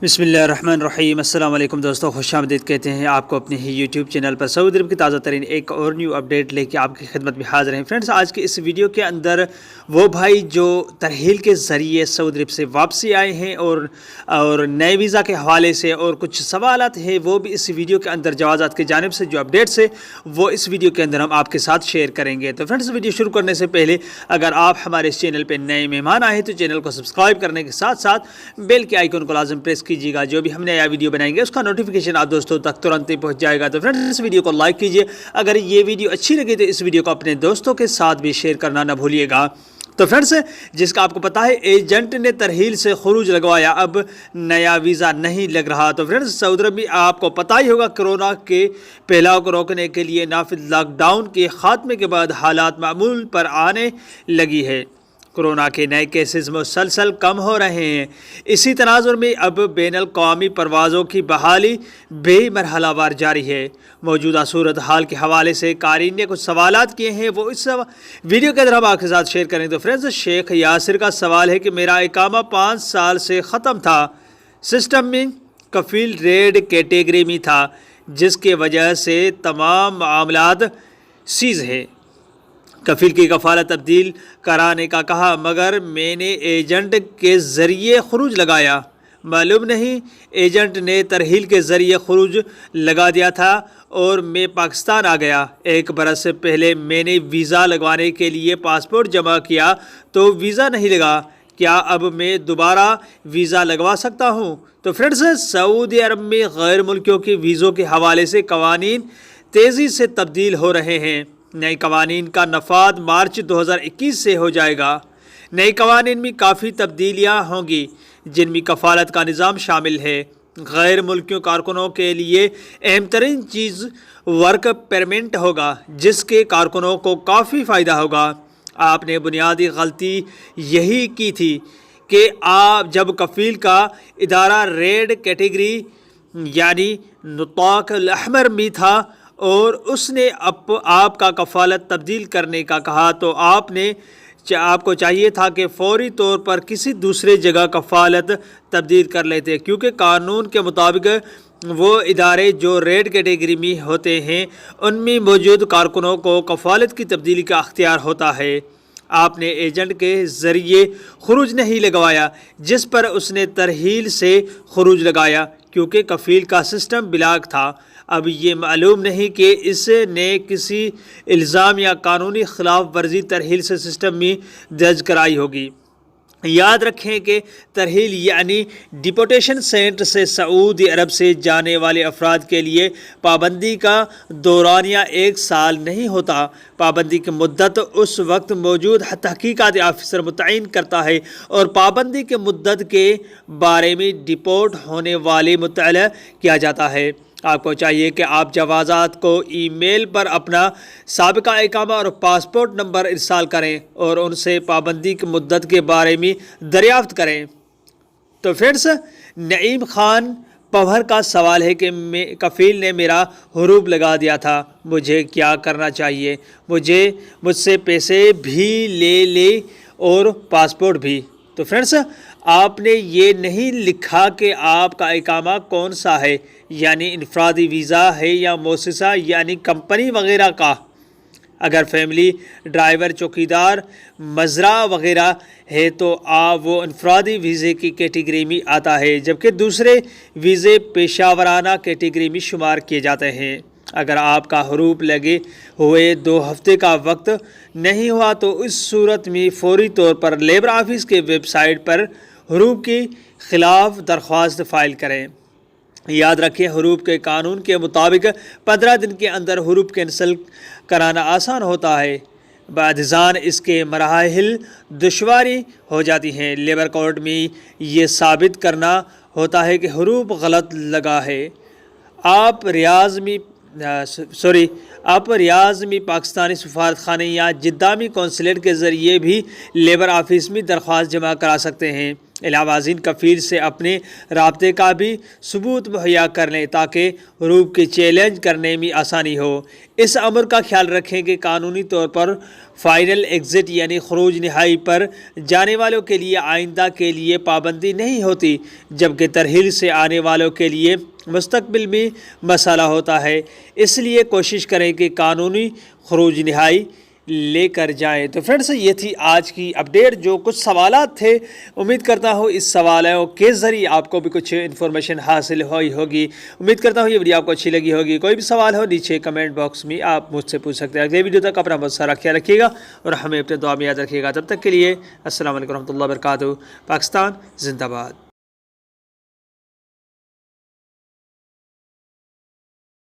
बिस्मिल्लाहिर्रहमानिर्रहीम। अस्सलाम वालेकुम दोस्तों, खुश आमदीद कहते हैं आपको अपने ही यूट्यूब चैनल पर। सऊदी अरब की ताज़ा तरीन एक और न्यू अपडेट लेके आपकी खिदमत में हाज़िर हैं। फ्रेंड्स, आज के इस वीडियो के अंदर वो भाई जो तरहील के ज़रिए सऊदी अरब से वापसी आए हैं और नए वीज़ा के हवाले से और कुछ सवालात हैं, वो भी इस वीडियो के अंदर जवाज़ात की जानिब से जो अपडेट्स है वो इस वीडियो के अंदर हम आपके साथ शेयर करेंगे। तो फ्रेंड्स, वीडियो शुरू करने से पहले अगर आप हमारे इस चैनल पर नए मेहमान आए तो चैनल को सब्सक्राइब करने के साथ साथ बेल के आइकन को लाजम प्रेस कीजिएगा। जो भी हम नया वीडियो बनाएंगे उसका नोटिफिकेशन आप दोस्तों तक तुरंत ही पहुंच जाएगा। तो फ्रेंड्स, इस वीडियो को लाइक कीजिए। अगर ये वीडियो अच्छी लगी तो इस वीडियो को अपने दोस्तों के साथ भी शेयर करना ना भूलिएगा। तो फ्रेंड्स, जिसका आपको पता है एजेंट ने तरहील से खुरूज लगवाया, अब नया वीज़ा नहीं लग रहा। तो फ्रेंड्स, सऊदी अरब में आपको पता ही होगा कोरोना के फैलाव को रोकने के लिए नाफिज लॉकडाउन के खात्मे के बाद हालात मामूल पर आने लगी है। कोरोना के नए केसेस मुसलसल कम हो रहे हैं। इसी तनाजुर में अब बैनुल अक़वामी परवाज़ों की बहाली बेमरहलावार जारी है। मौजूदा सूरत हाल के हवाले से कारीन ने कुछ सवालात किए हैं, वो इस वीडियो के अंदर हम आपके साथ शेयर करें। तो फ्रेंड्स, शेख यासिर का सवाल है कि मेरा इकामा 5 साल से ख़त्म था, सिस्टम में कफील रेड कैटेगरी में था, जिसके वजह से तमाम मामलात सीज़ है। कफील की कफ़ालत तब्दील कराने का कहा, मगर मैंने एजेंट के ज़रिए खुरूज लगाया। मालूम नहीं एजेंट ने तरहील के ज़रिए खुरूज लगा दिया था और मैं पाकिस्तान आ गया। 1 बरस से पहले मैंने वीज़ा लगवाने के लिए पासपोर्ट जमा किया तो वीज़ा नहीं लगा। क्या अब मैं दोबारा वीज़ा लगवा सकता हूँ? तो फ्रेंड्स, सऊदी अरब में गैर मुल्कियों के वीज़ों के हवाले से कवानीन तेज़ी से तब्दील हो रहे हैं। नए कवानीन का नफाद मार्च 2021 से हो जाएगा। नए कवानीन में काफ़ी तब्दीलियाँ होंगी, जिनमें कफ़ालत का निज़ाम शामिल है। गैर मुल्कियों कारकुनों के लिए अहम तरीन चीज़ वर्क परमिट होगा, जिसके कारकुनों को काफ़ी फ़ायदा होगा। आपने बुनियादी गलती यही की थी कि आप जब कफ़ील का इदारा रेड कैटेगरी यानी नुताक अल-अहमर में था और उसने आपका कफ़ालत तब्दील करने का कहा, तो आपको चाहिए था कि फ़ौरी तौर पर किसी दूसरे जगह कफ़ालत तब्दील कर लेते, क्योंकि कानून के मुताबिक वो इदारे जो रेड कैटेगरी में होते हैं उनमें मौजूद कारकुनों को कफ़ालत की तब्दीली का अख्तियार होता है। आपने एजेंट के ज़रिए खुरूज नहीं लगवाया, जिस पर उसने तरहील से खुरूज लगाया, क्योंकि कफ़ील का सिस्टम ब्लॉक था। अब ये मालूम नहीं कि इसने किसी इल्ज़ाम या कानूनी खिलाफ वर्जी तरहील से सिस्टम में दर्ज कराई होगी। याद रखें कि तरहील यानी डिपोटेशन सेंटर से सऊदी अरब से जाने वाले अफराद के लिए पाबंदी का दौरानिया 1 साल नहीं होता। पाबंदी की मुद्दत उस वक्त मौजूद तहकीकात ऑफिसर मुतय्यन करता है और पाबंदी के मुद्दत के बारे में डिपोर्ट होने वाले मुतल्ला किया जाता है। आपको चाहिए कि आप जवाज़ात को ईमेल पर अपना साबिका इकामा और पासपोर्ट नंबर इरसाल करें और उनसे पाबंदी की मुद्दत के बारे में दरियाफ्त करें। तो फ्रेंड्स, नईम खान पवहर का सवाल है कि कफ़ील ने मेरा हुरूब लगा दिया था, मुझे क्या करना चाहिए? मुझसे पैसे भी ले और पासपोर्ट भी। तो फ्रेंड्स, आपने ये नहीं लिखा कि आपका इकामा कौन सा है, यानी इनफरादी वीज़ा है या मोसिसा यानी कंपनी वगैरह का। अगर फैमिली, ड्राइवर, चौकीदार, मजरा वगैरह है तो वो इनफरादी वीज़े की कैटेगरी में आता है, जबकि दूसरे वीज़े पेशावराना कैटेगरी में शुमार किए जाते हैं। अगर आपका हुरूब लगे हुए 2 हफ्ते का वक्त नहीं हुआ तो इस सूरत में फ़ौरी तौर पर लेबर ऑफिस के वेबसाइट पर हुरूब के ख़िलाफ़ दरख्वास्त फ़ाइल करें। याद रखें, हुरूब के कानून के मुताबिक 15 दिन के अंदर हुरूब कैंसिल कराना आसान होता है। बादजान इसके मराहिल दुश्वारी हो जाती हैं। लेबर कोर्ट में ये साबित करना होता है कि हुरूब गलत लगा है। आप रियाज में آپ ریاض میں پاکستانی سفارت خانے یا جدہ میں کونسلیٹ کے ذریعے بھی لیبر آفس میں درخواست جمع کرا سکتے ہیں۔ علاوہ ازیں کفیل سے اپنے رابطے کا بھی ثبوت مہیا کر لیں تاکہ روپ کے چیلنج کرنے میں آسانی ہو۔ اس امر کا خیال رکھیں کہ قانونی طور پر فائنل ایگزٹ یعنی خروج نہائی پر جانے والوں کے لیے آئندہ کے لیے پابندی نہیں ہوتی، جبکہ ترحیل سے آنے والوں کے لیے مستقبل میں مسئلہ ہوتا ہے۔ اس لیے کوشش کریں کہ قانونی خروج نہائی لے کر جائیں۔ تو فرینڈس، یہ تھی آج کی اپڈیٹ، جو کچھ سوالات تھے، امید کرتا ہوں اس سوالوں کے ذریعے آپ کو بھی کچھ انفارمیشن حاصل ہوئی ہوگی۔ امید کرتا ہوں یہ ویڈیو آپ کو اچھی لگی ہوگی۔ کوئی بھی سوال ہو نیچے کمنٹ باکس میں آپ مجھ سے پوچھ سکتے ہیں۔ اگلے ویڈیو تک اپنا بہت سارا خیال رکھیے گا اور ہمیں اپنے دعا میں یاد رکھیے گا۔ تب تک کے لیے السلام علیکم ورحمۃ اللہ وبرکاتہ۔ پاکستان زندہ باد۔